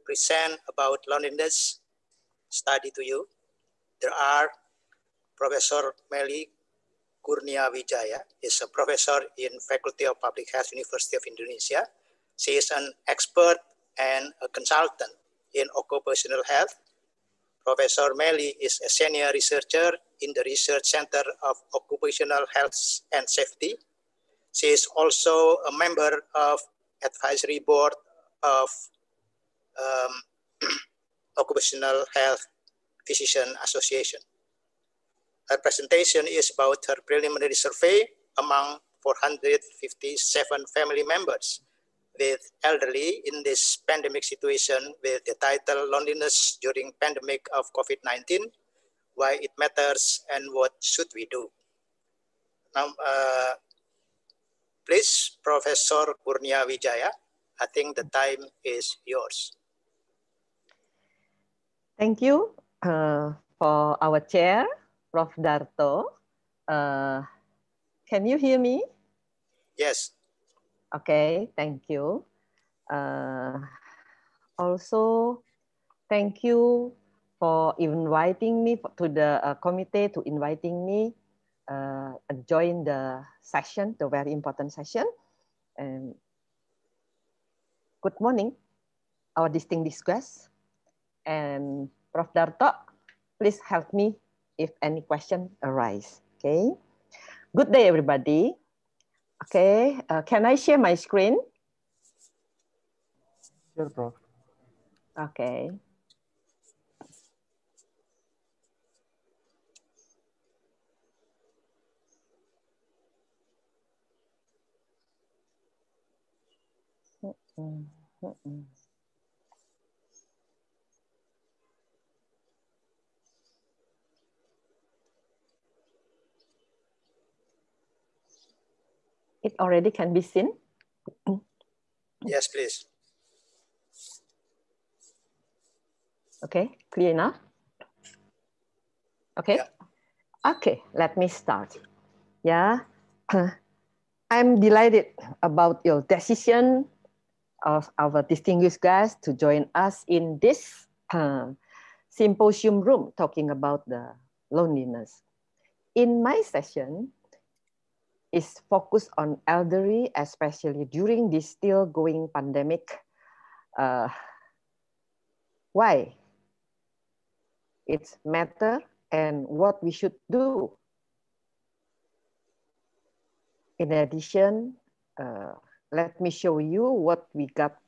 present about loneliness study to you. There are Professor Melly Kurnia Wijaya is a professor in Faculty of Public Health, University of Indonesia. She is an expert and a consultant in occupational health. Professor Melly is a senior researcher in the Research Center of Occupational Health and Safety. She is also a member of Advisory Board of Occupational Health Physician Association. Her presentation is about her preliminary survey among 457 family members with elderly in this pandemic situation with the title Loneliness During Pandemic of COVID-19, Why It Matters and What Should We Do. Now, please, Professor Kurnia Wijaya, I think the time is yours. Thank you for our chair, Prof. Darto. Can you hear me? Yes. Okay, thank you. Also, thank you for inviting me to the committee, to inviting me join the session, the very important session. And good morning, our distinguished guests. And Prof. Darto, please help me if any question arise. Okay. Good day, everybody. Okay. Can I share my screen? Sure, Prof. Okay. It already can be seen. Yes, please. Okay, clear enough? Okay. Yeah. Okay, let me start. Yeah, I'm delighted about your decision of our distinguished guests to join us in this symposium room talking about the loneliness. In my session, is focused on elderly, especially during this still going pandemic. Why it's matter and what we should do. In addition, let me show you what we got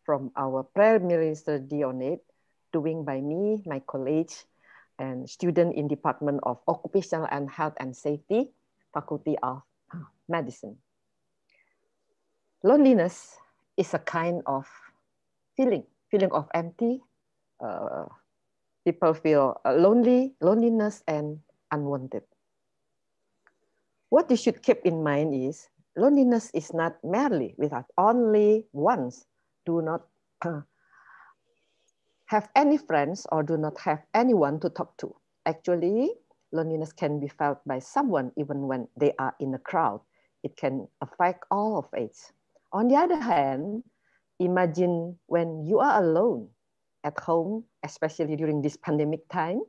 from our preliminary study on it, doing by me, my colleagues, and student in Department of Occupational and Health and Safety, Faculty of Medicine. Loneliness is a kind of feeling of empty. People feel loneliness and unwanted. What you should keep in mind is loneliness is not merely without only ones do not have any friends or do not have anyone to talk to. Actually, loneliness can be felt by someone even when they are in a crowd. It can affect all of us. On the other hand, imagine when you are alone at home, especially during this pandemic time,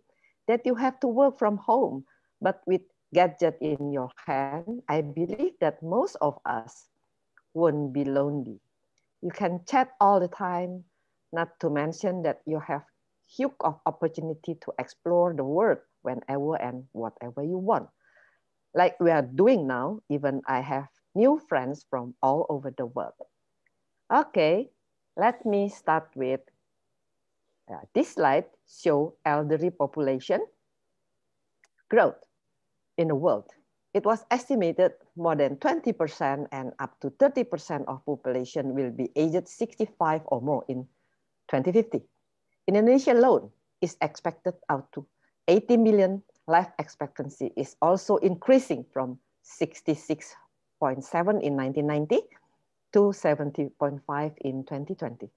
that you have to work from home, but with gadget in your hand, I believe that most of us won't be lonely. You can chat all the time, not to mention that you have huge of opportunity to explore the world whenever and whatever you want. Like we are doing now, even I have new friends from all over the world. Okay, let me start with this slide show elderly population growth in the world. It was estimated more than 20% and up to 30% of population will be aged 65 or more in 2050. Indonesia alone is expected out to 80 million. Life expectancy is also increasing from 66.7 in 1990 to 70.5 in 2020.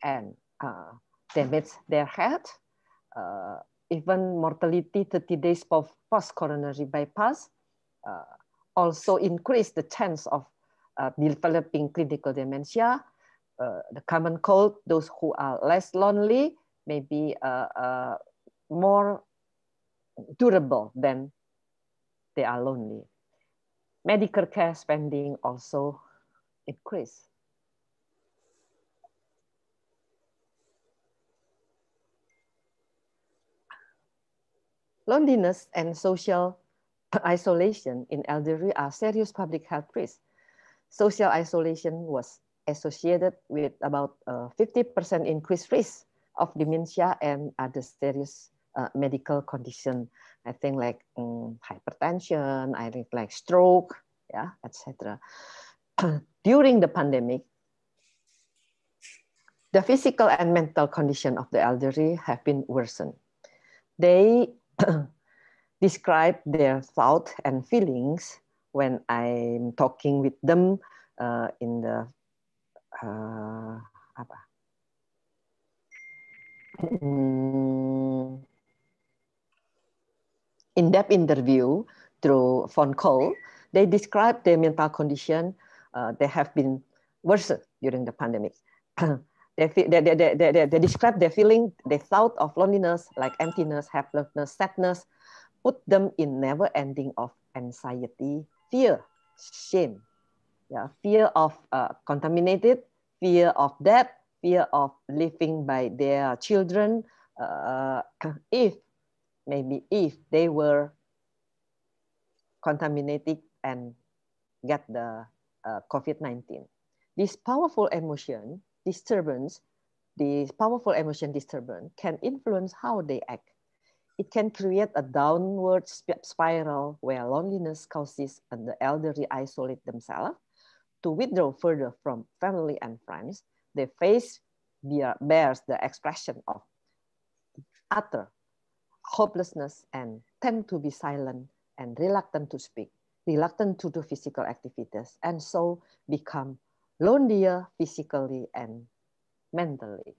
And damage their health, even mortality 30 days post-coronary bypass, also increase the chance of developing clinical dementia, the common cold, those who are less lonely may be more durable than they are lonely. Medical care spending also increase. Loneliness and social isolation in elderly are serious public health risks. Social isolation was associated with about 50% increased risk of dementia and other serious medical condition. I think like hypertension, I think like stroke, yeah, etc. During the pandemic, the physical and mental condition of the elderly have been worsened. They describe their thoughts and feelings when I'm talking with them in the in-depth interview through phone call. They describe their mental condition. They have been worse during the pandemic. They describe their feeling, their thought of loneliness, like emptiness, helplessness, sadness, put them in never-ending of anxiety, fear, shame, yeah, fear of contaminated, fear of death, fear of living by their children, if they were contaminated and get the COVID-19. This powerful emotion disturbance can influence how they act. It can create a downward spiral where loneliness causes the elderly isolate themselves to withdraw further from family and friends. Their face bears the expression of utter hopelessness and tend to be silent and reluctant to speak, reluctant to do physical activities, and so become lonelier physically and mentally.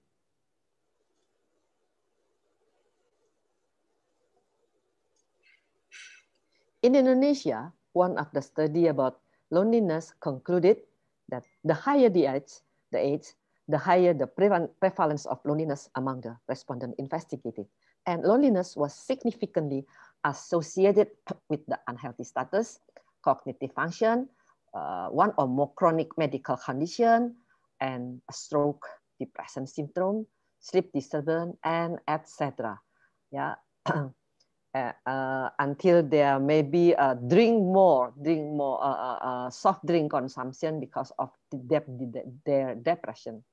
In Indonesia, one of the study about loneliness concluded that the higher the age, the higher the prevalence of loneliness among the respondents investigated. And loneliness was significantly associated with the unhealthy status, cognitive function, one or more chronic medical condition, and a stroke, depression syndrome, sleep disturbance, and etc. Yeah. Until there may be drink more soft drink consumption because of their depression.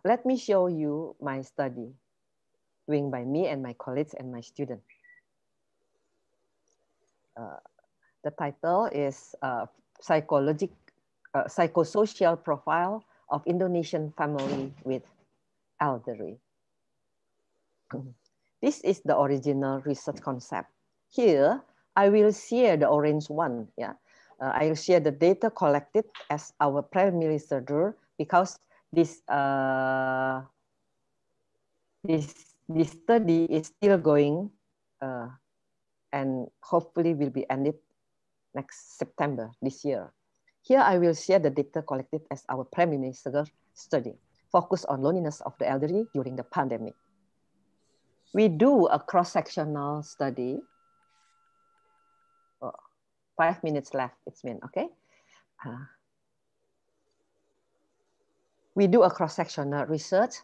Let me show you my study doing by me and my colleagues and my students. The title is Psychosocial Profile of Indonesian Family with Elderly. This is the original research concept. Here, I will share the orange one. Yeah, I will share the data collected as our primary researcher because this study is still going and hopefully will be ended next September this year. Here, I will share the data collected as our primary research study, focused on loneliness of the elderly during the pandemic. We do a cross-sectional study. 5 minutes left, it's mean, okay? We do a cross-sectional research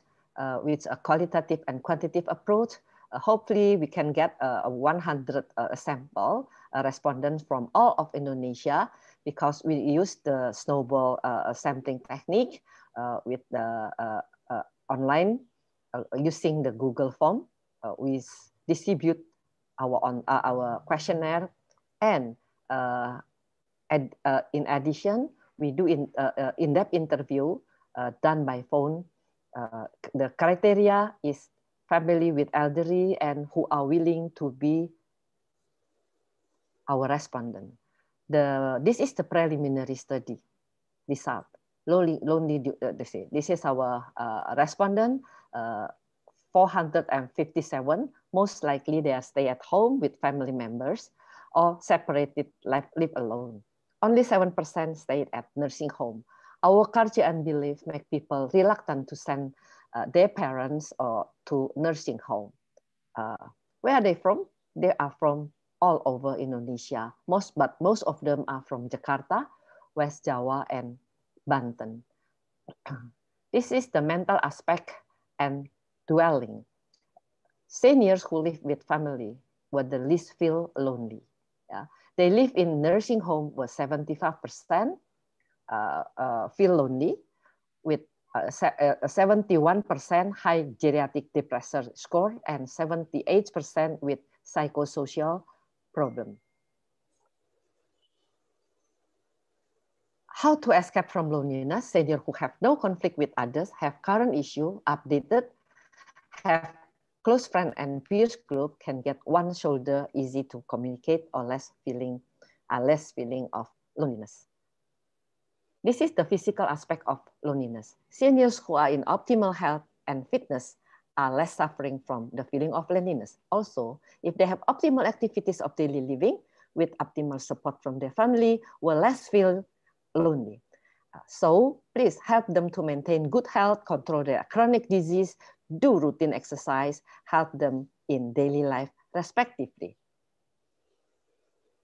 with a qualitative and quantitative approach. Hopefully, we can get 100 sample respondents from all of Indonesia because we use the snowball sampling technique with the online using the Google form. We distribute our questionnaire, and in addition, we do in-depth interview done by phone. The criteria is family with elderly and who are willing to be our respondent. This is the preliminary study result. This is our respondent. 457, most likely they are stay at home with family members or separated, live alone. Only 7% stayed at nursing home. Our culture and belief make people reluctant to send their parents to nursing home. Where are they from? They are from all over Indonesia. But most of them are from Jakarta, West Java, and Banten. This is the mental aspect and dwelling. Seniors who live with family were the least feel lonely. Yeah. They live in nursing home were 75% feel lonely, with 71% high geriatric depressor score and 78% with psychosocial problem. How to escape from loneliness? Seniors who have no conflict with others, have current issue updated, have close friend and peers group, can get one shoulder, easy to communicate, or less feeling of loneliness. This is the physical aspect of loneliness. Seniors who are in optimal health and fitness are less suffering from the feeling of loneliness. Also, if they have optimal activities of daily living with optimal support from their family, will less feel lonely. So please help them to maintain good health, control their chronic disease, do routine exercise, help them in daily life respectively.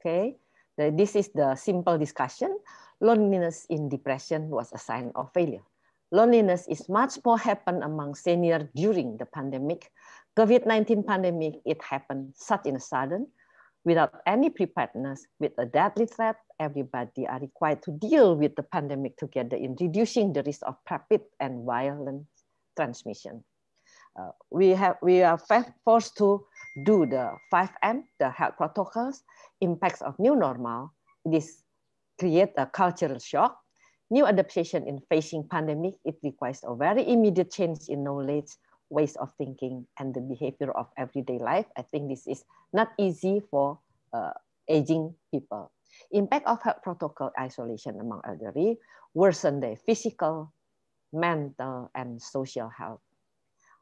Okay, this is the simple discussion. Loneliness in depression was a sign of failure. Loneliness is much more happen among seniors during the pandemic. COVID-19 pandemic, it happened such in a sudden, without any preparedness, with a deadly threat. Everybody are required to deal with the pandemic together in reducing the risk of rapid and violent transmission. We are forced to do the 5M, the health protocols, impacts of new normal. This create a cultural shock. New adaptation in facing pandemic, it requires a very immediate change in knowledge, ways of thinking, and the behavior of everyday life. I think this is not easy for aging people. Impact of health protocol isolation among elderly worsen their physical, mental, and social health.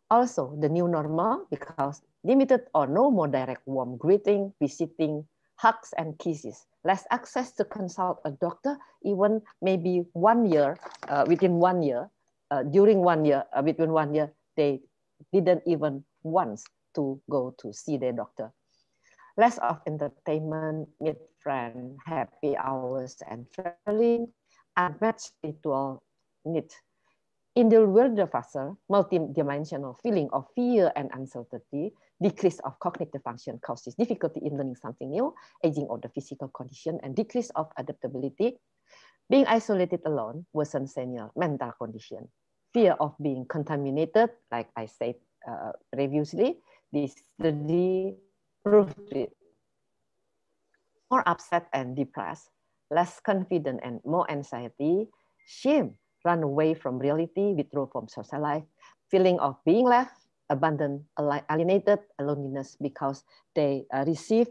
Also, the new normal, because limited or no more direct warm greeting, visiting, hugs and kisses, less access to consult a doctor, even maybe 1 year, within 1 year, during 1 year, between 1 year, they didn't even want to go to see their doctor. Less of entertainment, meet friends, happy hours and traveling, unmet spiritual need. In the Wilderwasser, multi-dimensional feeling of fear and uncertainty, decrease of cognitive function causes difficulty in learning something new, aging of the physical condition, and decrease of adaptability. Being isolated alone worsens senior mental condition. Fear of being contaminated, like I said previously, this study proved it. More upset and depressed, less confident and more anxiety, shame, run away from reality, withdraw from social life, feeling of being left, abandoned, alienated, loneliness because they receive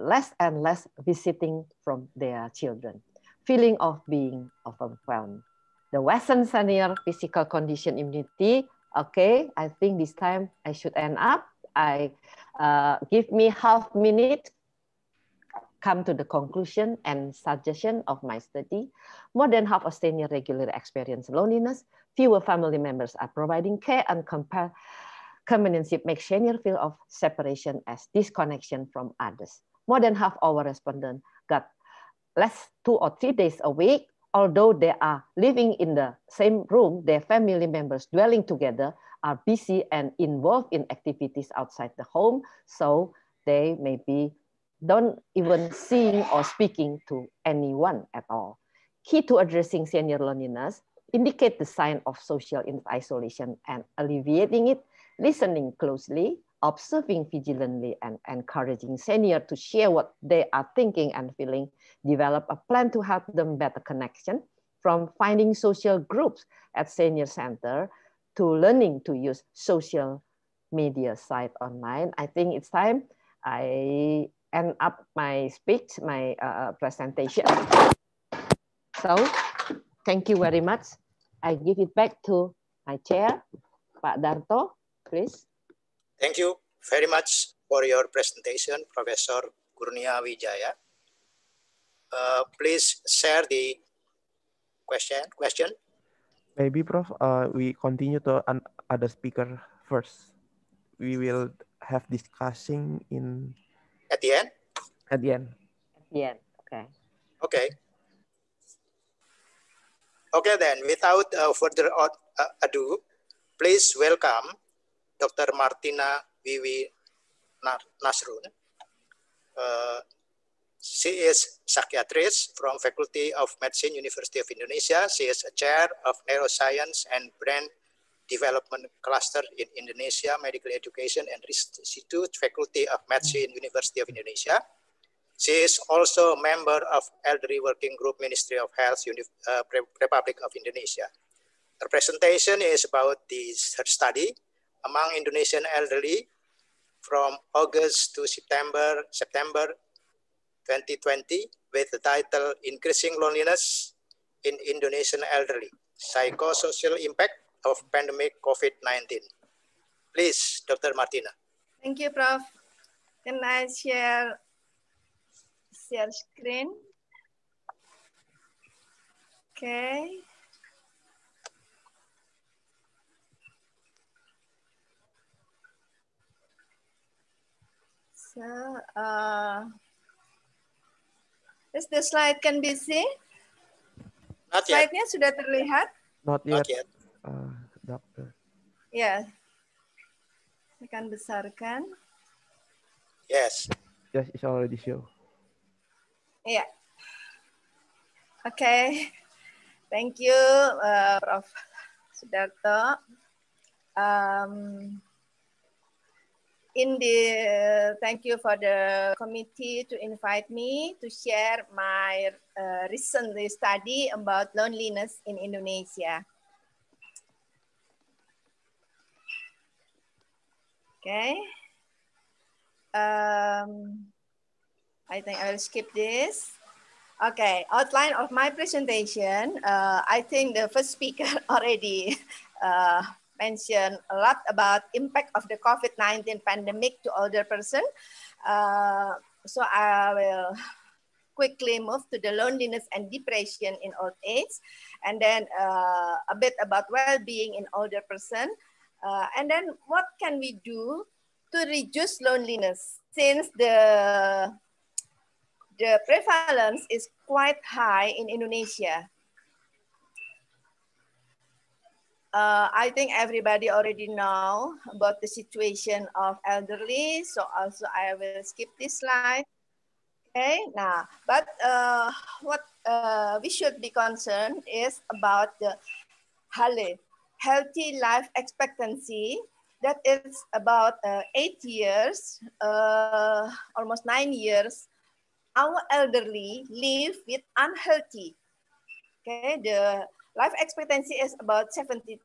less and less visiting from their children, feeling of being overwhelmed. The Western senior physical condition immunity. Okay, I think this time I should end up. Give me half minute. Come to the conclusion and suggestion of my study. More than half of seniors regularly experience loneliness. Fewer family members are providing care, and companionship makes seniors feel of separation as disconnection from others. More than half our respondents got less 2 or 3 days a week. Although they are living in the same room, their family members dwelling together are busy and involved in activities outside the home, so they may be don't even seeing or speaking to anyone at all. Key to addressing senior loneliness, indicate the sign of social isolation and alleviating it, listening closely, observing vigilantly, and encouraging senior to share what they are thinking and feeling, develop a plan to help them better connection, from finding social groups at senior center to learning to use social media site online. I think it's time I end up my speech, my presentation. So, thank you very much. I give it back to my chair, Pak Darto, please. Thank you very much for your presentation, Professor Kurnia Wijaya. Please share the Question? Maybe, Prof, we continue to other speaker first. We will have discussing in At the end? at the end. At the end, okay. Okay. Okay then, without further ado, please welcome Dr. Martina Wiwi Nasrun. She is psychiatrist from Faculty of Medicine, University of Indonesia. She is a chair of Neuroscience and Brain Development Cluster in Indonesia Medical Education and Research Institute, Faculty of Medicine, University of Indonesia. She is also a member of Elderly Working Group, Ministry of Health, Republic of Indonesia. Her presentation is about her study among Indonesian elderly from August to September 2020 with the title Increasing Loneliness in Indonesian Elderly, Psychosocial Impact of Pandemic COVID-19. Please, Dr. Martina. Thank you, Prof. Can I share screen? Okay. So, is the slide can be seen? Not yet. Slide-nya sudah terlihat? Not yet. Not yet. Doctor. Ya. Saya akan besarkan. Yes. Yes, it's already show. Yeah. Okay. Thank you, Prof. Sudarto. Thank you for the committee to invite me to share my recent study about loneliness in Indonesia. Okay. I think I will skip this. Okay, outline of my presentation. I think the first speaker already mentioned a lot about impact of the COVID-19 pandemic to older person. So I will quickly move to the loneliness and depression in old age, and then a bit about well-being in older person. And then what can we do to reduce loneliness, since the prevalence is quite high in Indonesia. I think everybody already know about the situation of elderly, so also I will skip this slide. Okay, now, but what we should be concerned is about the healthy life expectancy. That is about 8 years, almost 9 years. Our elderly live with unhealthy. Okay, the life expectancy is about 72,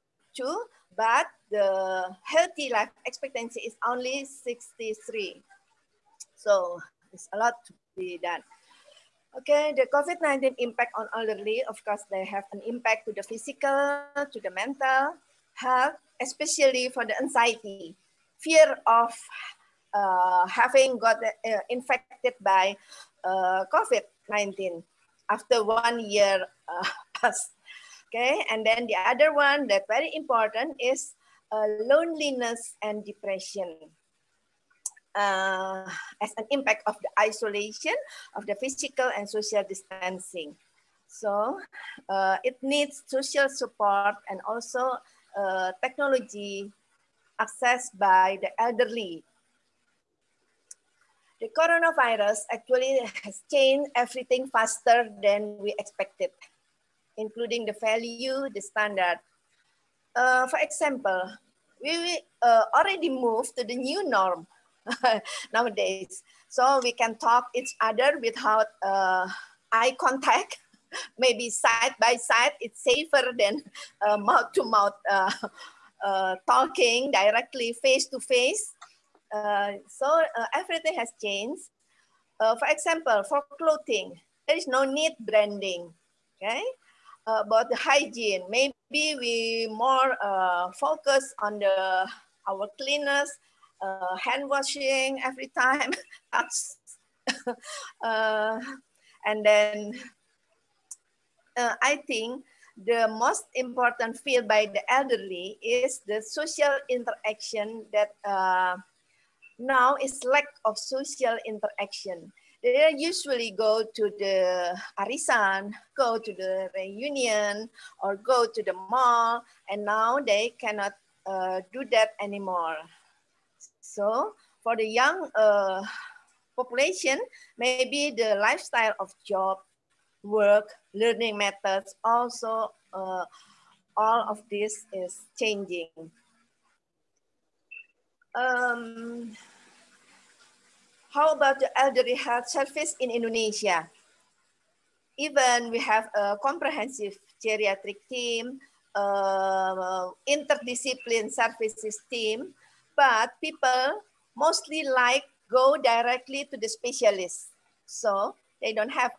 but the healthy life expectancy is only 63. So it's a lot to be done. Okay, the COVID-19 impact on elderly, of course, they have an impact to the physical, to the mental health, especially for the anxiety, fear of having got infected by COVID-19 after 1 year passed. Okay, and then the other one that very important is loneliness and depression as an impact of the isolation of the physical and social distancing. So it needs social support and also technology accessed by the elderly. The coronavirus actually has changed everything faster than we expected, including the value, the standard. For example, we already moved to the new norm nowadays. So we can talk each other without eye contact, maybe side by side. It's safer than mouth to mouth talking directly face to face. So everything has changed. For example, for clothing, there is no need branding. Okay, about the hygiene, maybe we more focus on our cleanliness, hand washing every time, and then I think the most important field by the elderly is the social interaction that now is lack of social interaction. They usually go to the arisan, go to the reunion, or go to the mall, and now they cannot do that anymore. So for the young population, maybe the lifestyle of job, work, learning methods, also all of this is changing. How about the elderly health service in Indonesia? Even we have a comprehensive geriatric team, interdiscipline services team, but people mostly like go directly to the specialist. So they don't have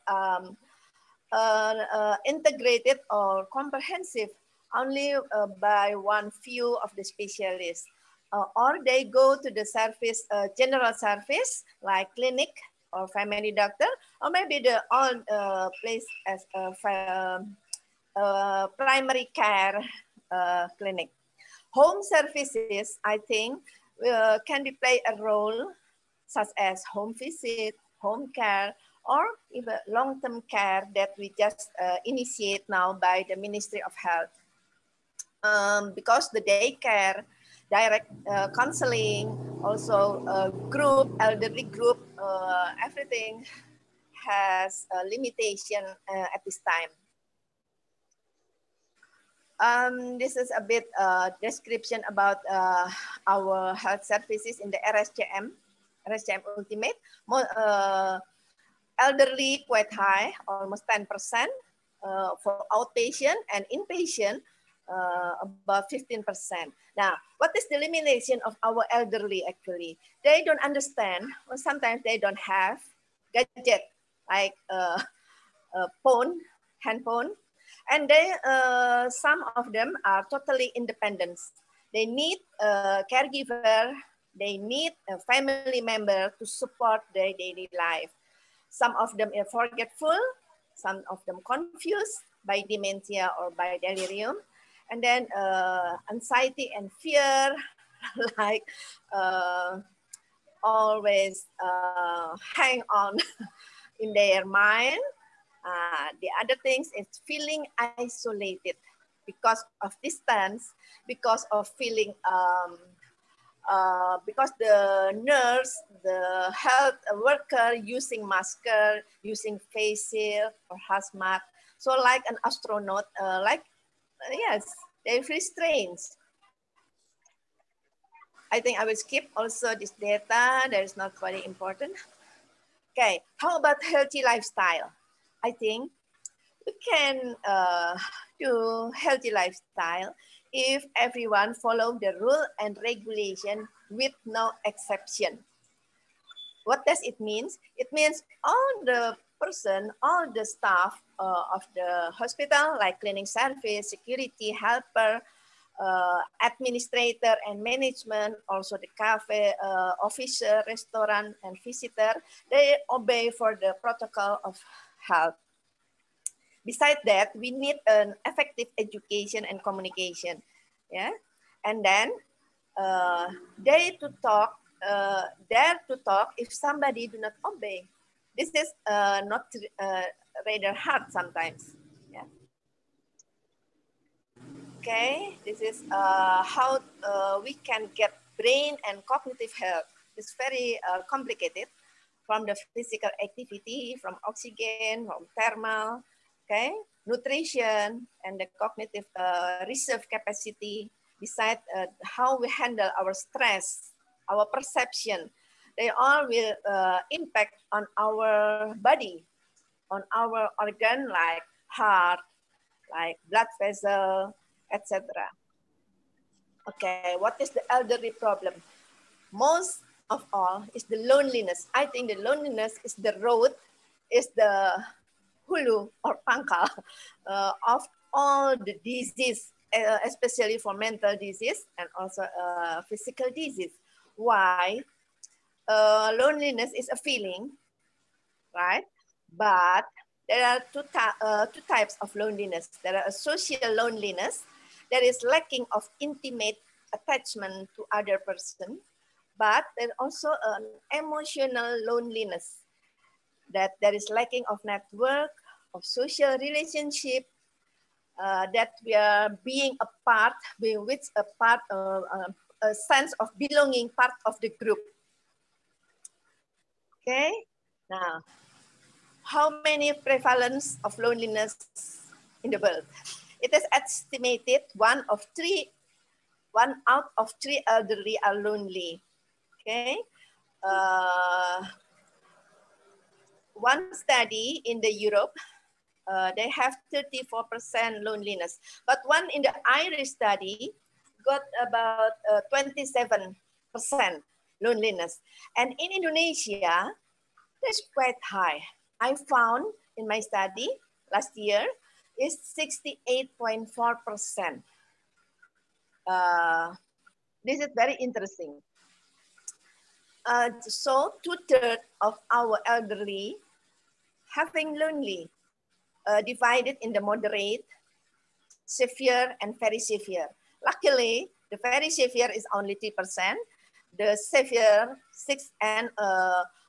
integrated or comprehensive only by one few of the specialists. Or they go to the service, general service like clinic or family doctor, or maybe the old place as a primary care clinic. Home services, I think, can be play a role such as home visit, home care, or even long-term care that we just initiate now by the Ministry of Health. Because the daycare, direct counseling, also group, elderly group, everything has a limitation at this time. This is a bit description about our health services in the RSCM Ultimate. Elderly quite high, almost 10%. For outpatient and inpatient, about 15%. Now, what is the limitation of our elderly actually? They don't understand, or sometimes they don't have gadget like a phone, handphone, and they, some of them are totally independent. They need a caregiver, they need a family member to support their daily life. Some of them are forgetful, some of them confused by dementia or by delirium. And then anxiety and fear, like always hang on in their mind. The other things is feeling isolated because of distance, because of feeling, because the nurse, the health worker using masker, using face shield or hazmat. So like an astronaut, yes, they feel strange. I think I will skip also this data. That is not very important. Okay, how about healthy lifestyle? I think we can do healthy lifestyle if everyone follow the rule and regulation with no exception. What does it mean? It means all the person, all the staff of the hospital, like cleaning service, security, helper, administrator and management, also the cafe, officer, restaurant, and visitor, they obey for the protocol of health. Besides that, we need an effective education and communication. Yeah, and then dare to talk if somebody do not obey. This is not rather hard sometimes. Yeah. Okay, this is how we can get brain and cognitive health. It's very complicated, from the physical activity, from oxygen, from thermal, okay, nutrition, and the cognitive reserve capacity. Besides how we handle our stress, our perception, they all will impact on our body, on our organ like heart, like blood vessel, etc. Okay, what is the elderly problem? Most of all is the loneliness. I think the loneliness is the root, is the hulu or pangkal of all the disease, especially for mental disease and also physical disease. Why? Loneliness is a feeling, right? But there are two types of loneliness. There are a social loneliness, that is lacking of intimate attachment to other person, but there's also an emotional loneliness, that there is lacking of network, of social relationship, that we are being a part, being with a part of a sense of belonging, part of the group. Okay, now, how many prevalence of loneliness in the world? It is estimated one out of three elderly are lonely. Okay, one study in the Europe, they have 34% loneliness, but one in the Irish study got about 27% loneliness, and in Indonesia, that's quite high. I found in my study last year is 68.4%. This is very interesting. So 2/3 of our elderly having lonely, divided in the moderate, severe, and very severe. Luckily, the very severe is only 3%. The severe 6%, and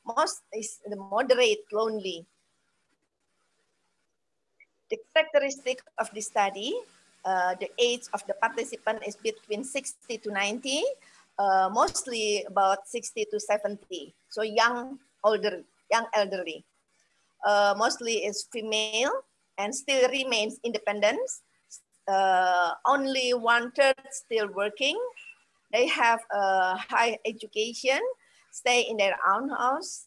most is the moderate lonely. The characteristic of the study, the age of the participant is between 60 to 90, mostly about 60 to 70. So young elderly. Mostly is female and still remains independent. Only 1/3 still working. They have a high education, stay in their own house,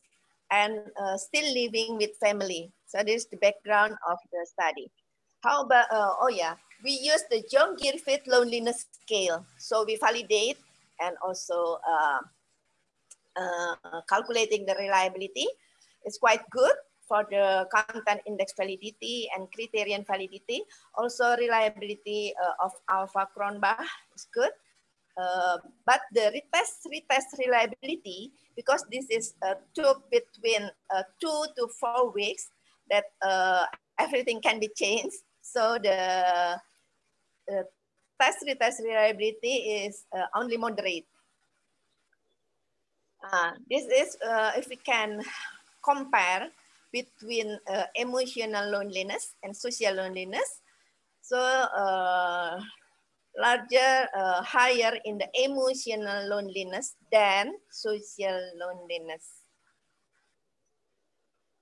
and still living with family. So this is the background of the study. How about, oh yeah, we use the John Griffith Loneliness Scale. So we validate and also calculating the reliability. It's quite good for the content index validity and criterion validity. Also reliability of alpha Cronbach is good. But the retest reliability, because this is took between 2 to 4 weeks, that everything can be changed. So the retest reliability is only moderate. This is if we can compare between emotional loneliness and social loneliness. So larger, higher in the emotional loneliness than social loneliness.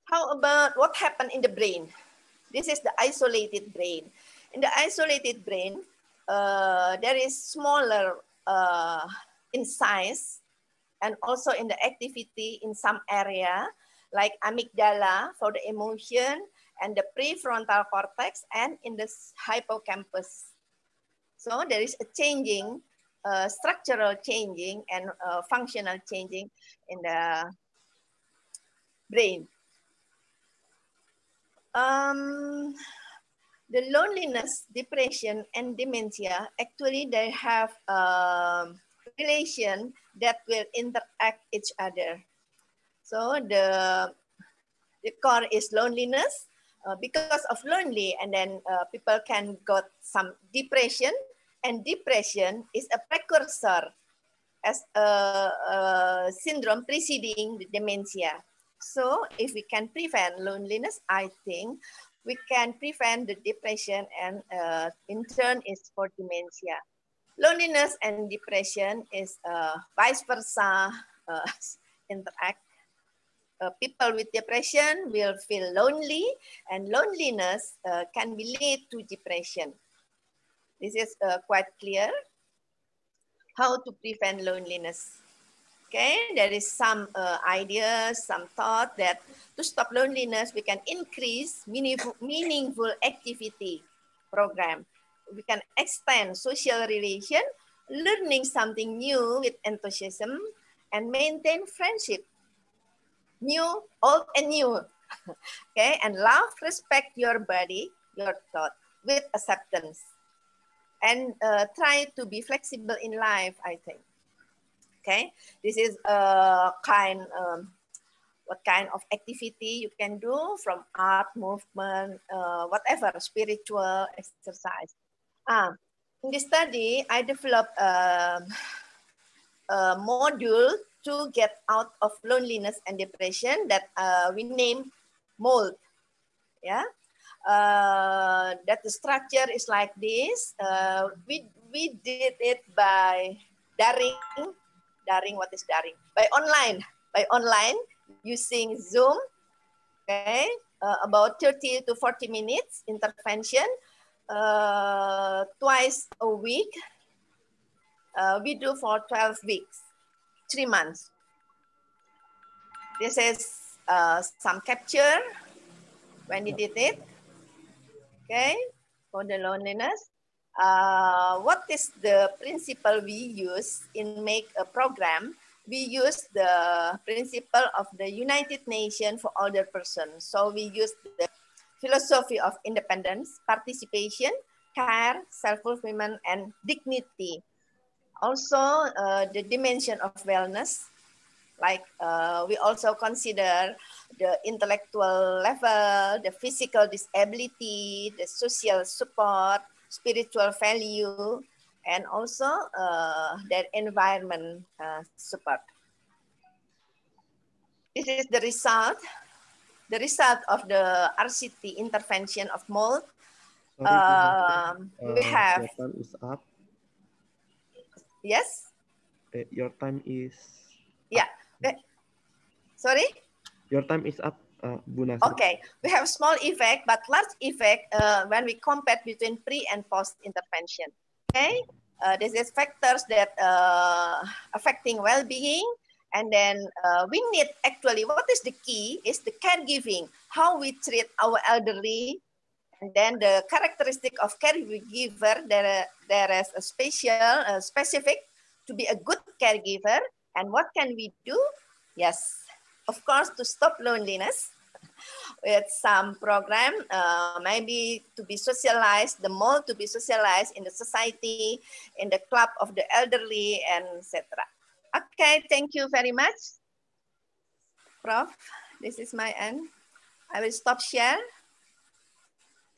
How about what happened in the brain? This is the isolated brain. In the isolated brain, there is smaller in size and also in the activity in some area, like amygdala for the emotion and the prefrontal cortex and in the hippocampus. So there is a changing, structural changing and functional changing in the brain. The loneliness, depression, and dementia, actually they have relation that will interact each other. So the core is loneliness. Because of lonely, and then people can got some depression, and depression is a precursor as a syndrome preceding the dementia. So if we can prevent loneliness, I think we can prevent the depression, and in turn is for dementia. Loneliness and depression is vice versa interact. People with depression will feel lonely, and loneliness can be lead to depression. This is quite clear. How to prevent loneliness? Okay, there is some ideas, some thought that to stop loneliness, we can increase meaningful activity program. We can extend social relation, learning something new with enthusiasm, and maintain friendship. New, old, and new. Okay, and love, respect your body, your thought with acceptance. And try to be flexible in life, I think. Okay, this is a kind what kind of activity you can do from art, movement, whatever, spiritual exercise. In this study, I developed a module to get out of loneliness and depression that we named MOLD. Yeah, that the structure is like this. We did it by daring. What is daring? By online using Zoom. Okay, about 30 to 40 minutes intervention. Twice a week. We do for 12 weeks, 3 months. This is some capture when you did it. Okay, for the loneliness. What is the principle we use in make a program? We use the principle of the United Nations for older persons. So we use the philosophy of independence, participation, care, self-fulfillment, and dignity. Also, the dimension of wellness, like we also consider the intellectual level, the physical disability, the social support, spiritual value, and also their environment support. This is the result of the RCT intervention of MOLD. We have. Your time is up. Yes? Your time is yeah. Sorry? Your time is up, Bu Nasri. Okay, we have small effect, but large effect when we compare between pre and post intervention. Okay, this is factors that affecting well-being, and then we need actually what is the key is the caregiving, how we treat our elderly, and then the characteristic of caregiver. There is a specific to be a good caregiver, and what can we do? Yes. Of course, to stop loneliness with some program, maybe to be socialized, the MOLD to be socialized in the society, in the club of the elderly, and etc. Okay, thank you very much, Prof. This is my end. I will stop share.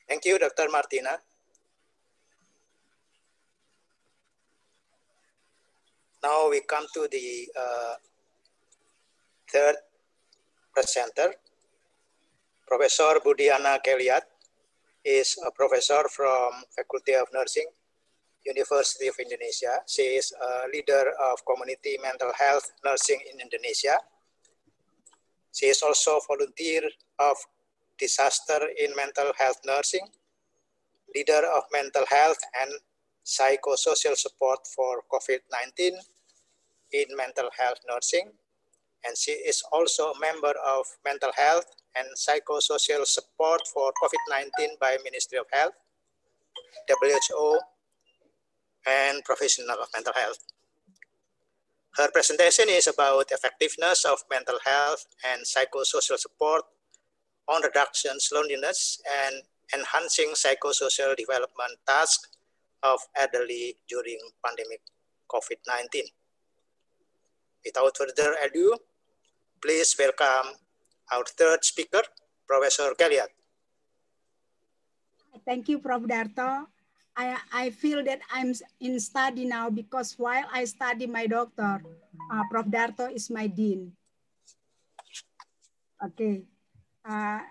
Thank you, Dr. Martina. Now we come to the third presenter, Professor Budiana Keliat is a professor from Faculty of Nursing, University of Indonesia. She is a leader of community mental health nursing in Indonesia. She is also volunteer of disaster in mental health nursing, leader of mental health and psychosocial support for COVID-19 in mental health nursing. And she is also a member of mental health and psychosocial support for COVID-19 by Ministry of Health, WHO, and professional of mental health. Her presentation is about effectiveness of mental health and psychosocial support on reductions loneliness and enhancing psychosocial development tasks of elderly during pandemic COVID-19. Without further ado, please welcome our third speaker, Professor Keliat. Thank you, Prof. Darto. I feel that I'm in study now because while I study my doctor, Prof. Darto is my dean. Okay. I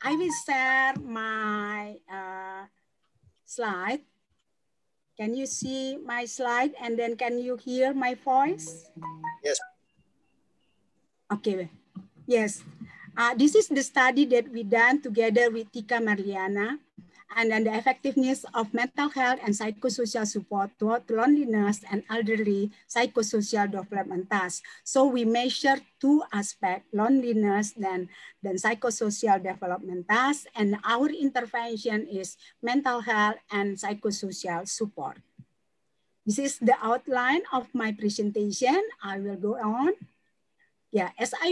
will share my slide. Can you see my slide and then can you hear my voice? Yes. Okay. Yes. This is the study that we done together with Tika Marliana, and then the effectiveness of mental health and psychosocial support toward loneliness and elderly psychosocial development tasks. So we measure two aspects, loneliness then psychosocial development tasks, and our intervention is mental health and psychosocial support. This is the outline of my presentation. I will go on. Yeah,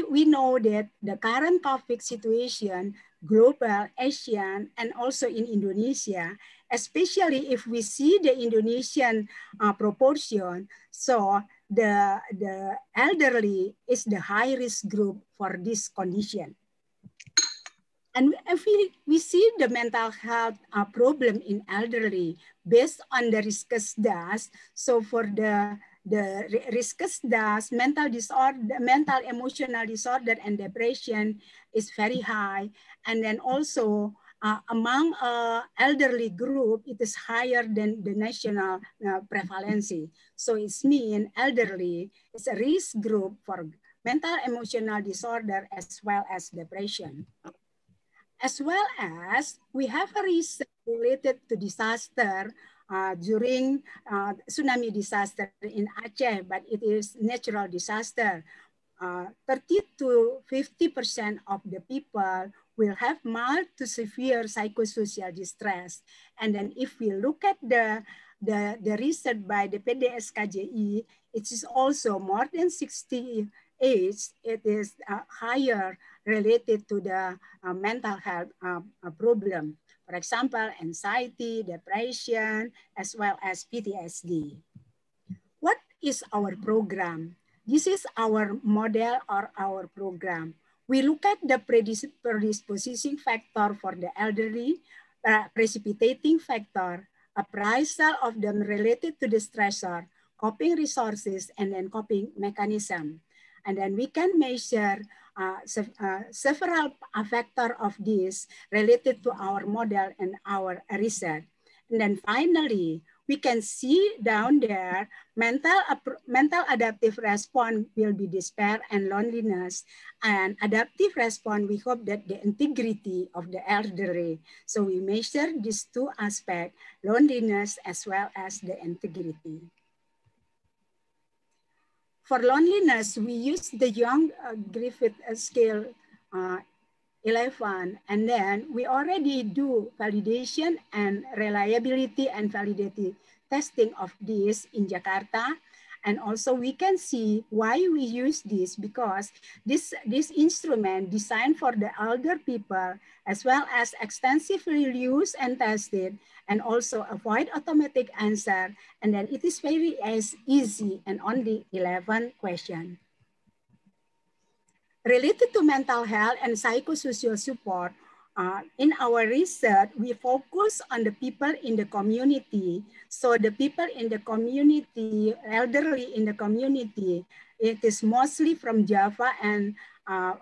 we know that the current COVID situation, global, Asian, and also in Indonesia, especially if we see the Indonesian proportion, so the elderly is the high risk group for this condition. And if we see the mental health problem in elderly based on the Riskesdas, so for the Riskesdas, mental disorder, mental emotional disorder and depression is very high. And then also among elderly group, it is higher than the national prevalency. So it's mean elderly is a risk group for mental emotional disorder as well as depression. As well as we have a research related to disaster during tsunami disaster in Aceh, but it is natural disaster. 30 to 50% of the people will have mild to severe psychosocial distress. And then if we look at the research by the PDSKJI, it is also more than 60 age, it is higher related to the mental health problem. For example, anxiety, depression, as well as PTSD. What is our program? This is our model or our program. We look at the predisposing factor for the elderly, precipitating factor, appraisal of them related to the stressor, coping resources, and then coping mechanism. And then we can measure several factors of this related to our model and our research. And then finally, we can see down there, mental adaptive response will be despair and loneliness, and adaptive response, we hope that the integrity of the elderly. So we measure these two aspects, loneliness as well as the integrity. For loneliness, we use the Young Griffith scale 11, and then we already do validation and reliability and validity testing of this in Jakarta. And also we can see why we use this, because this instrument designed for the elder people as well as extensively used and tested, and also avoid automatic answer. And then it is very easy and only 11 questions. Related to mental health and psychosocial support, in our research, we focus on the people in the community. So the people in the community, elderly in the community, it is mostly from Java and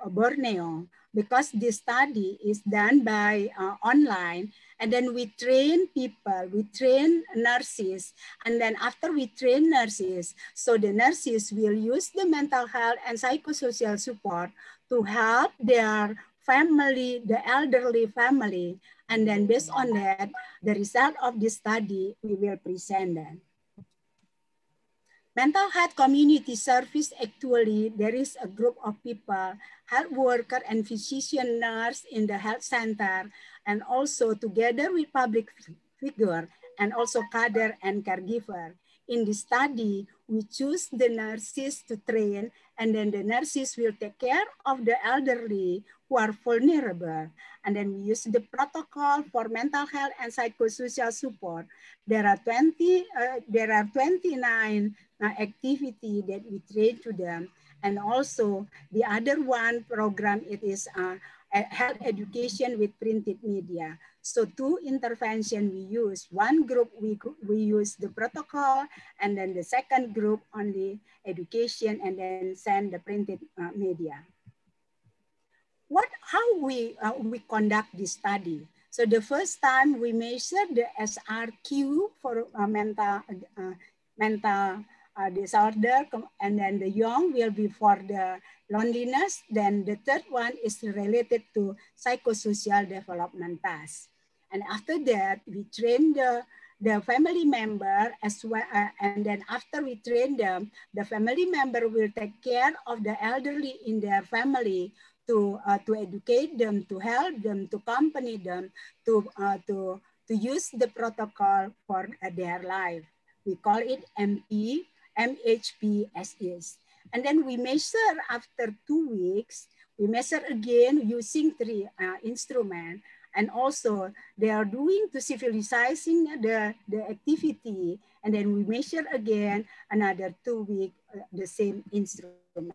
Borneo, because this study is done by online. And then we train people, we train nurses. And then after we train nurses, so the nurses will use the mental health and psychosocial support to help their family, the elderly family. And then based on that, the result of this study, we will present them. Mental health community service, actually, there is a group of people, health worker and physician nurse in the health center, and also together with public figure, and also cadre and caregiver. In this study, we choose the nurses to train, and then the nurses will take care of the elderly who are vulnerable. And then we use the protocol for mental health and psychosocial support. There are 29 activity that we train to them. And also the other one program, it is health education with printed media. So 2 intervention we use. One group we use the protocol, and then the second group only education, and then send the printed media. How we conduct this study? So the first time we measure the SRQ for mental disorder, and then the young will be for the loneliness. Then the third one is related to psychosocial development task. And after that, we train the family member as well. And then after we train them, the family member will take care of the elderly in their family to educate them, to help them, to accompany them, to use the protocol for their life. We call it MHP as is. And then we measure after 2 weeks, we measure again using 3 instruments. And also they are doing to civilizing the activity, and And then we measure again another 2 weeks, the same instrument.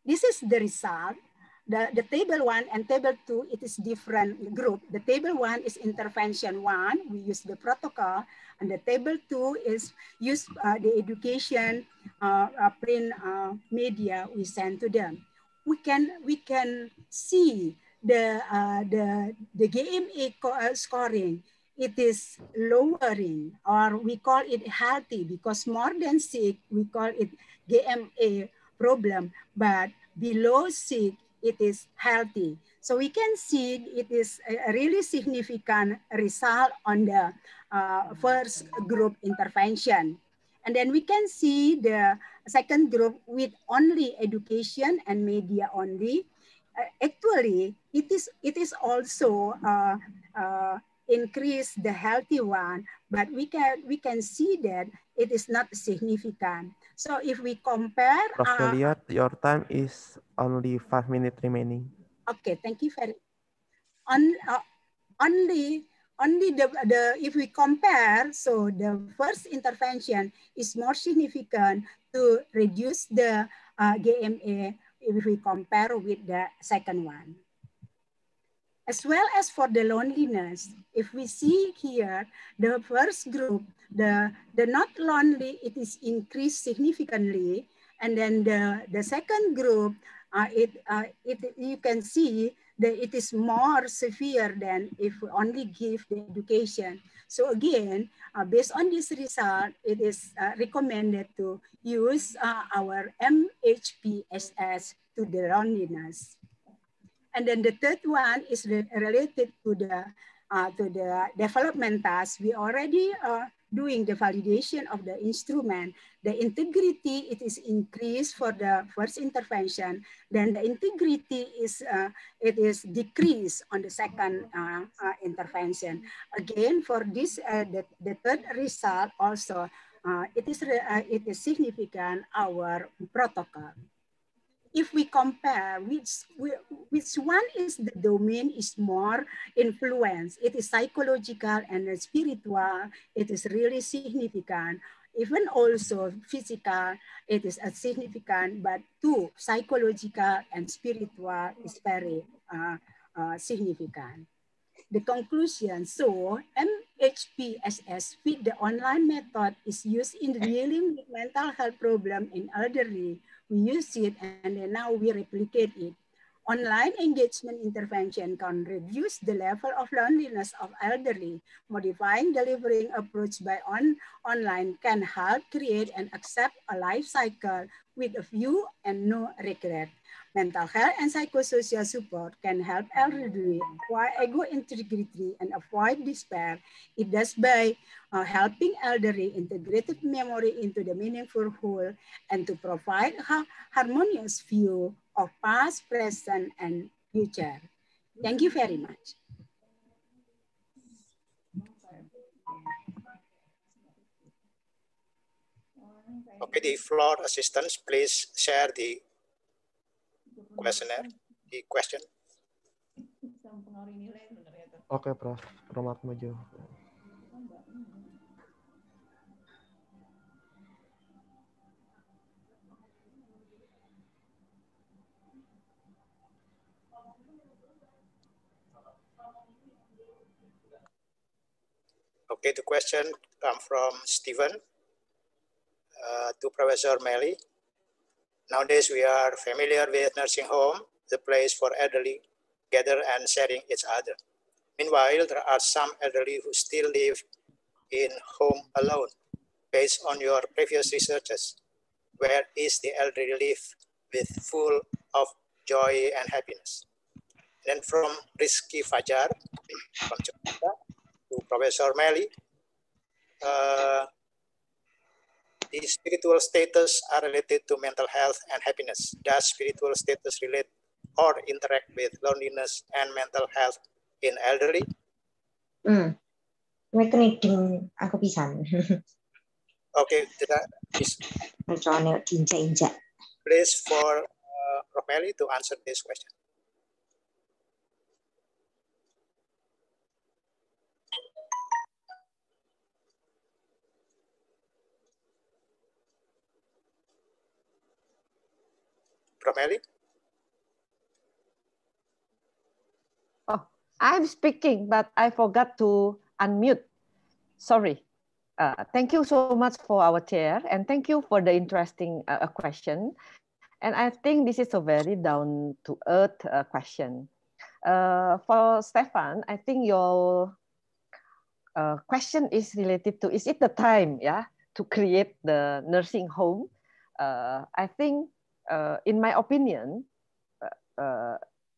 This is the result. The table 1 and table 2, it is different group. The table 1 is intervention 1. We use the protocol. And the table 2 is use the education print media we send to them. We can see the GMA scoring. It is lowering, or we call it healthy, because more than sick, we call it GMA problem, but below sick, it is healthy. So we can see it is a really significant result on the first group intervention. And then we can see the second group with only education and media only. Actually, it is also increase the healthy one, but we can see that it is not significant. So if we compare, Prof. Juliet, your time is only 5 minutes remaining. Okay, thank you very. Only if we compare, so the first intervention is more significant to reduce the GMA if we compare with the second one. As well as for the loneliness, if we see here, the first group, the not lonely, it is increased significantly. And then the second group, you can see that it is more severe than if we only give the education. So again, based on this result, it is recommended to use our MHPSS to the loneliness. And then the third one is related to the development task. We already doing the validation of the instrument. The integrity, it is increased for the first intervention. Then the integrity is it is decreased on the second intervention. Again, for this the third result also it is significant our protocol. If we compare which one is the domain is more influence, it is psychological and spiritual, it is really significant. Even also physical, it is a significant, but two, psychological and spiritual is very significant. The conclusion, so MHPSS with the online method is used in dealing with mental health problem in elderly. We use it and then now we replicate it. Online engagement intervention can reduce the level of loneliness of elderly. Modifying delivering approach by online can help create and accept a life cycle with a few and no regret. Mental health and psychosocial support can help elderly acquire ego integrity and avoid despair. It does by helping elderly integrated memory into the meaningful whole and to provide a harmonious view of past, present, and future. Thank you very much. Okay, the floor assistants, please share the questionnaire, the question. Oke, Prof. Promat maju. Okay, the question comes from Stephen to Professor Melly. Nowadays, we are familiar with nursing home, the place for elderly gather and sharing each other. Meanwhile, there are some elderly who still live in home alone. Based on your previous researches, where is the elderly live with full of joy and happiness? Then from Rizky Fajar, from Jakarta, to Professor Melly, the spiritual status are related to mental health and happiness. Does spiritual status relate or interact with loneliness and mental health in elderly? Aku pisan. Okay, please for Prof. Melly to answer this question. Prof. Melly? Oh, I'm speaking, but I forgot to unmute. Sorry. Thank you so much for our chair, and thank you for the interesting question. And I think this is a very down-to-earth question. For Stefan, I think your question is related to, is it the time, to create the nursing home? I think, in my opinion,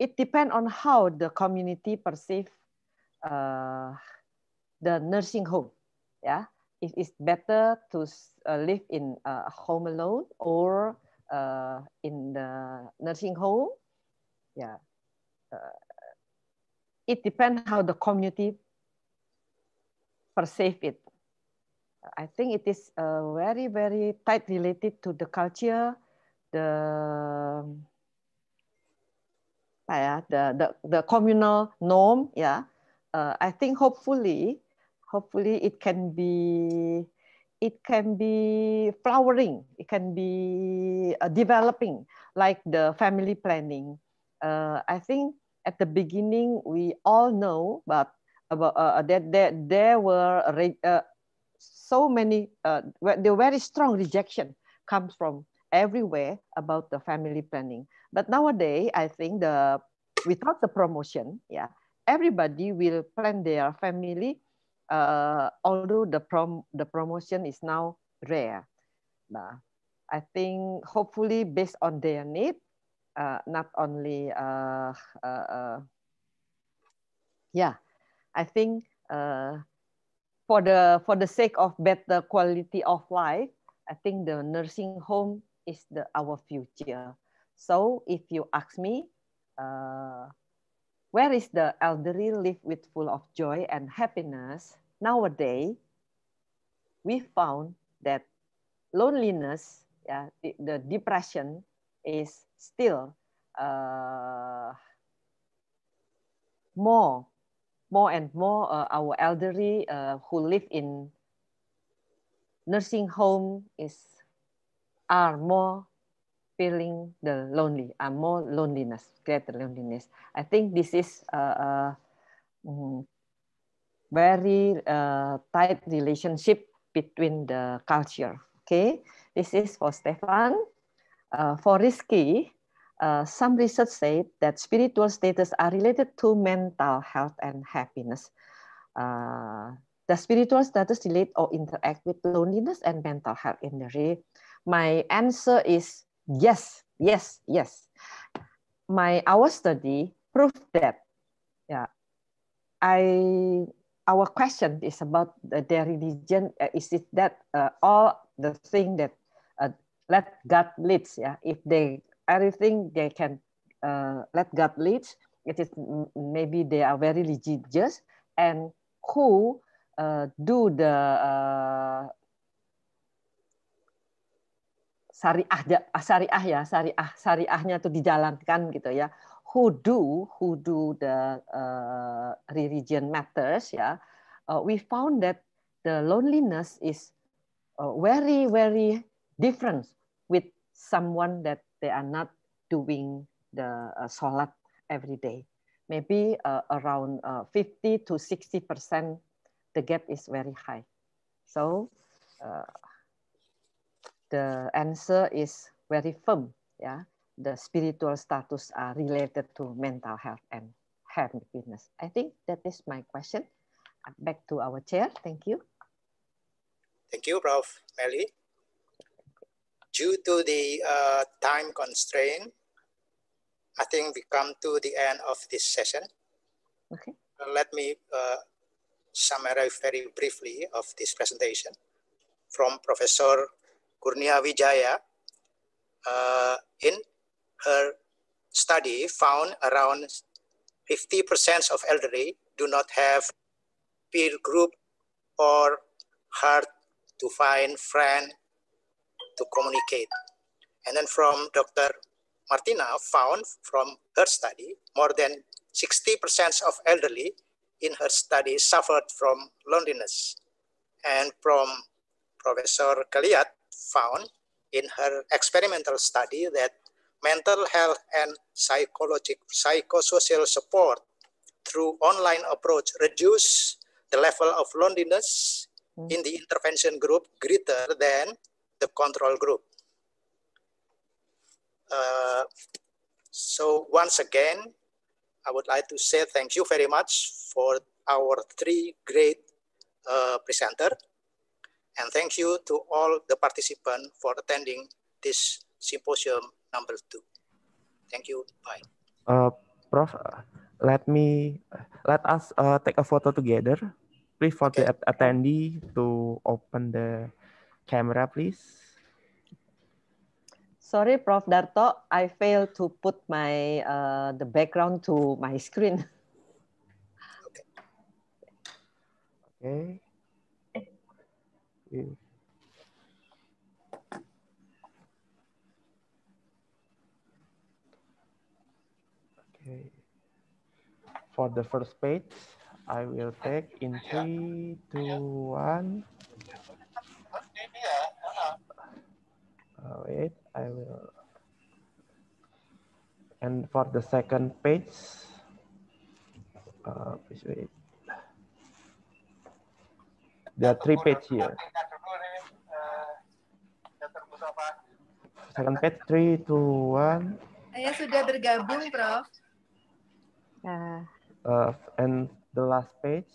it depends on how the community perceive the nursing home. Yeah, it is better to live in a home alone or in the nursing home. Yeah, it depends how the community perceive it. I think it is very, very tight related to the culture, the communal norm. Yeah, I think hopefully it can be flowering, it can be developing like the family planning. I think at the beginning we all know about that there were so many the very strong rejection comes from everywhere about the family planning. But nowadays, I think without the promotion, everybody will plan their family. Although the promotion is now rare, I think hopefully based on their need, not only I think for the sake of better quality of life, I think the nursing home is our future. So if you ask me, where is the elderly live with full of joy and happiness? Nowadays, we found that loneliness, the depression is still more and more our elderly who live in nursing home are more feeling the more loneliness, greater loneliness. I think this is very tight relationship between the culture. Okay, this is for Stefan. For Rizky, some research said that spiritual status are related to mental health and happiness. Does spiritual status relate or interact with loneliness and mental health in the real? My answer is yes. Our study proved that. Our question is about their religion. Is it that all the thing that let God leads? If everything they can let God lead, it is maybe they are very religious, and who do the syariahnya itu dijalankan gitu ya. Who do the religion matters, we found that the loneliness is very, very different with someone that they are not doing the salat every day. Maybe around 50 to 60%, the gap is very high. So the answer is very firm. The spiritual status are related to mental health and happiness. I think that is my question. Back to our chair. Thank you. Thank you, Prof. Melly. Due to the time constraint, I think we come to the end of this session. Okay. Let me summarize very briefly of this presentation from Professor Kurnia Wijaya. In her study found around 50% of elderly do not have peer group or hard to find friend to communicate. And then from Dr. Martina found from her study, more than 60% of elderly in her study suffered from loneliness. And from Professor Kaliat found in her experimental study that mental health and psychosocial support through online approach reduce the level of loneliness in the intervention group greater than the control group. So once again, I would like to say thank you very much for our three great presenters, and thank you to all the participants for attending this symposium number 2. Thank you. Bye. Prof, let us take a photo together. Please for the attendee to open the camera, please. Sorry, Prof. Darto, I failed to put my the background to my screen. Okay. Okay. For the first page, I will take in 3, 2, 1. Wait, I will. And for the second page, please wait. There are 3 pages here. Second page, 3, 2, 1. Saya sudah bergabung, Prof. And the last page.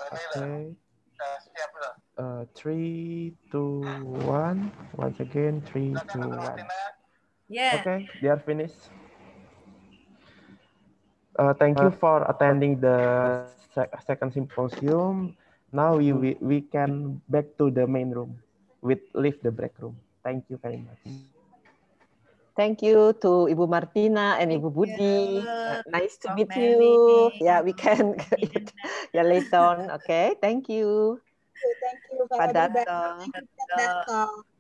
Okay. 3, 2, 1. Once again, 3, 2, 1. Yeah. Okay, they are finished. Thank you for attending the second symposium. Now we can back to the main room. Leave the break room. Thank you very much. Thank you to Ibu Martina and Ibu Budi. Nice to meet you. Yeah, we can later on. Okay, thank you. Thank you, Pak Darto. Darto. Thank you, Darto.